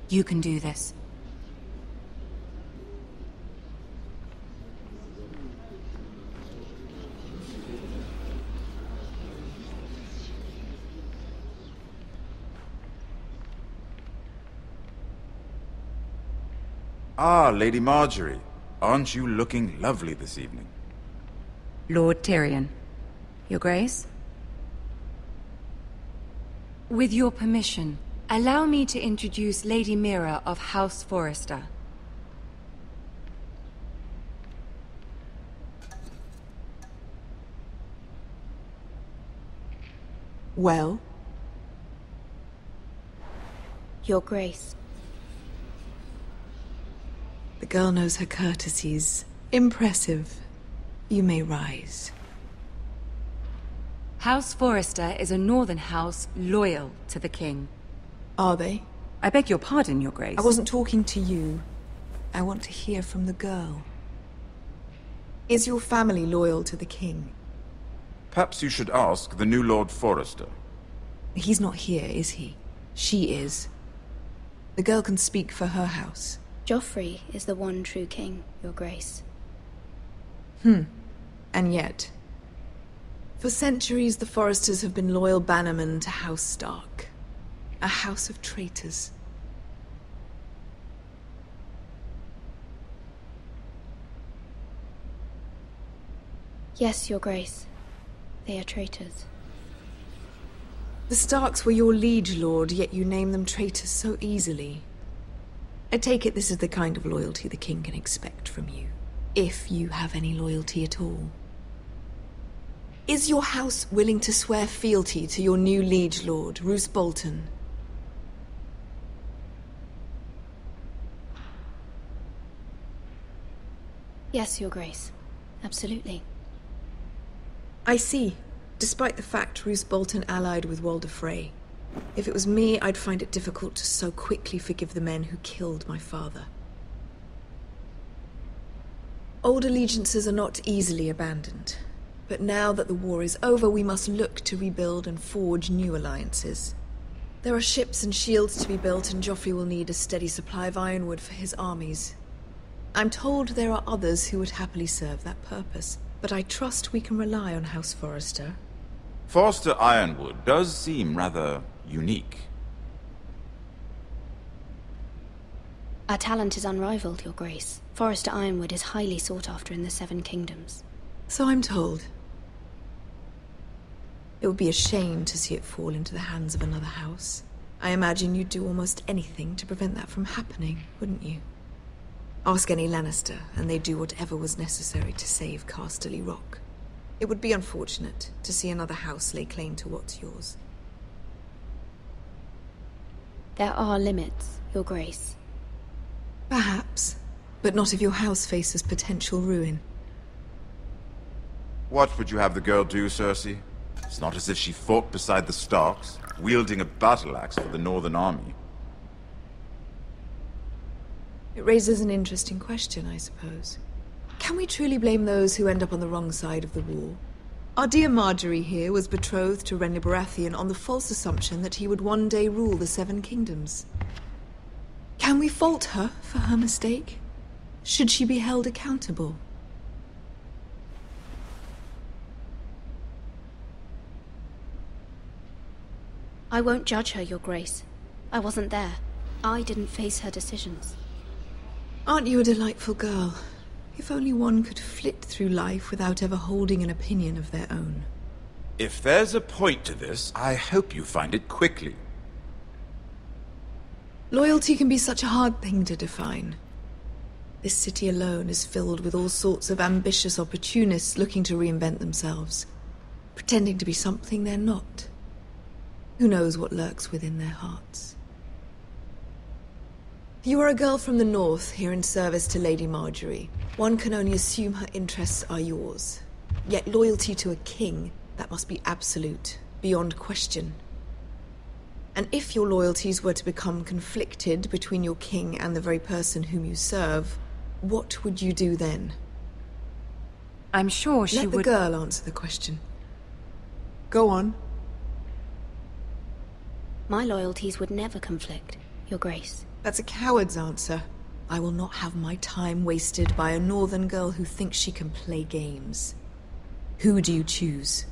You can do this. Ah, Lady Marjorie. Aren't you looking lovely this evening? Lord Tyrion. Your Grace? With your permission, allow me to introduce Lady Mira of House Forrester. Well? Your Grace. The girl knows her courtesies. Impressive. You may rise. House Forrester is a northern house loyal to the king. Are they? I beg your pardon, Your Grace. I wasn't talking to you. I want to hear from the girl. Is your family loyal to the king? Perhaps you should ask the new Lord Forrester. He's not here, is he? She is. The girl can speak for her house. Joffrey is the one true king, Your Grace. And yet... For centuries, the Forresters have been loyal bannermen to House Stark. A house of traitors. Yes, Your Grace. They are traitors. The Starks were your liege lord, yet you name them traitors so easily. I take it this is the kind of loyalty the king can expect from you. If you have any loyalty at all. Is your house willing to swear fealty to your new liege lord, Roose Bolton? Yes, Your Grace. Absolutely. I see. Despite the fact Roose Bolton allied with Walder Frey. If it was me, I'd find it difficult to so quickly forgive the men who killed my father. Old allegiances are not easily abandoned. But now that the war is over, we must look to rebuild and forge new alliances. There are ships and shields to be built, and Joffrey will need a steady supply of ironwood for his armies. I'm told there are others who would happily serve that purpose, but I trust we can rely on House Forrester. Forrester Ironwood does seem rather unique. Our talent is unrivaled, Your Grace. Forrester Ironwood is highly sought after in the Seven Kingdoms. So I'm told. It would be a shame to see it fall into the hands of another house. I imagine you'd do almost anything to prevent that from happening, wouldn't you? Ask any Lannister, and they'd do whatever was necessary to save Casterly Rock. It would be unfortunate to see another house lay claim to what's yours. There are limits, Your Grace. Perhaps, but not if your house faces potential ruin. What would you have the girl do, Cersei? It's not as if she fought beside the Starks, wielding a battle axe for the Northern Army. It raises an interesting question, I suppose. Can we truly blame those who end up on the wrong side of the war? Our dear Marjorie here was betrothed to Renly Baratheon on the false assumption that he would one day rule the Seven Kingdoms. Can we fault her for her mistake? Should she be held accountable? I won't judge her, Your Grace. I wasn't there. I didn't face her decisions. Aren't you a delightful girl? If only one could flit through life without ever holding an opinion of their own. If there's a point to this, I hope you find it quickly. Loyalty can be such a hard thing to define. This city alone is filled with all sorts of ambitious opportunists looking to reinvent themselves, pretending to be something they're not. Who knows what lurks within their hearts? You are a girl from the north, here in service to Lady Marjorie. One can only assume her interests are yours. Yet loyalty to a king, that must be absolute, beyond question. And if your loyalties were to become conflicted between your king and the very person whom you serve, what would you do then? I'm sure she Let the would... girl answer the question. Go on. My loyalties would never conflict, Your Grace. That's a coward's answer. I will not have my time wasted by a northern girl who thinks she can play games. Who do you choose?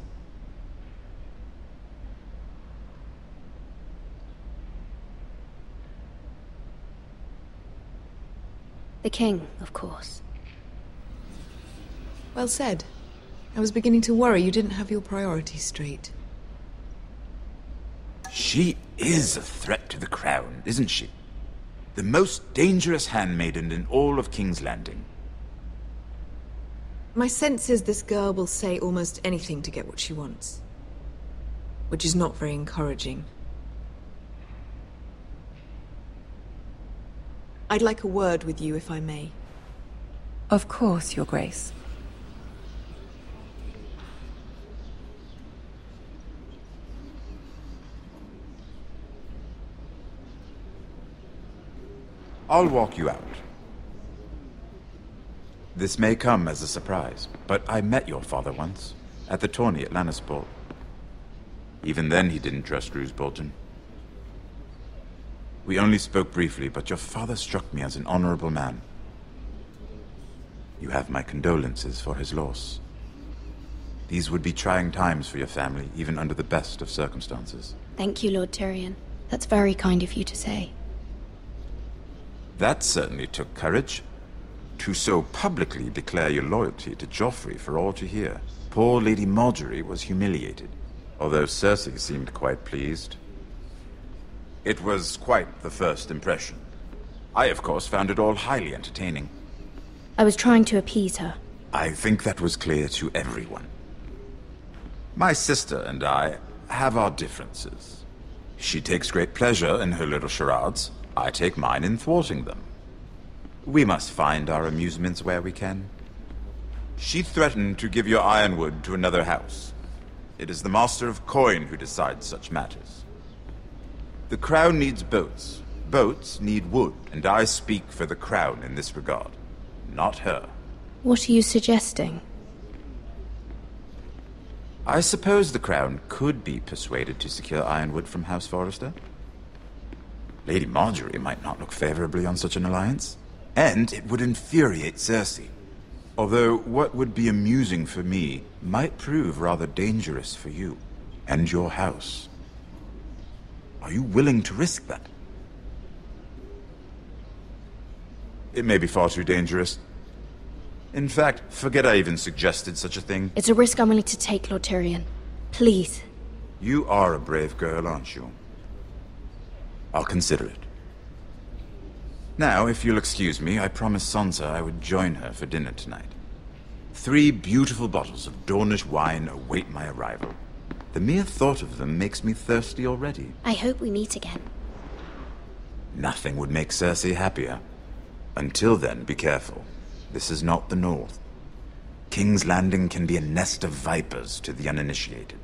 The king, of course. Well said. I was beginning to worry you didn't have your priorities straight. She is a threat to the crown, isn't she? The most dangerous handmaiden in all of King's Landing. My sense is this girl will say almost anything to get what she wants. Which is not very encouraging. I'd like a word with you, if I may. Of course, Your Grace. I'll walk you out. This may come as a surprise, but I met your father once, at the tourney at Lannisport. Even then he didn't trust Roose Bolton. We only spoke briefly, but your father struck me as an honorable man. You have my condolences for his loss. These would be trying times for your family, even under the best of circumstances. Thank you, Lord Tyrion. That's very kind of you to say. That certainly took courage. To so publicly declare your loyalty to Joffrey for all to hear. Poor Lady Margaery was humiliated, although Cersei seemed quite pleased. It was quite the first impression. I, of course, found it all highly entertaining. I was trying to appease her. I think that was clear to everyone. My sister and I have our differences. She takes great pleasure in her little charades. I take mine in thwarting them. We must find our amusements where we can. She threatened to give your ironwood to another house. It is the Master of Coin who decides such matters. The Crown needs boats. Boats need wood, and I speak for the Crown in this regard, not her. What are you suggesting? I suppose the Crown could be persuaded to secure ironwood from House Forrester. Lady Margaery might not look favorably on such an alliance, and it would infuriate Cersei. Although what would be amusing for me might prove rather dangerous for you and your house. Are you willing to risk that? It may be far too dangerous. In fact, forget I even suggested such a thing. It's a risk I'm willing to take, Lord Tyrion. Please. You are a brave girl, aren't you? I'll consider it. Now, if you'll excuse me, I promised Sansa I would join her for dinner tonight. 3 beautiful bottles of Dornish wine await my arrival. The mere thought of them makes me thirsty already. I hope we meet again. Nothing would make Cersei happier. Until then, be careful. This is not the North. King's Landing can be a nest of vipers to the uninitiated.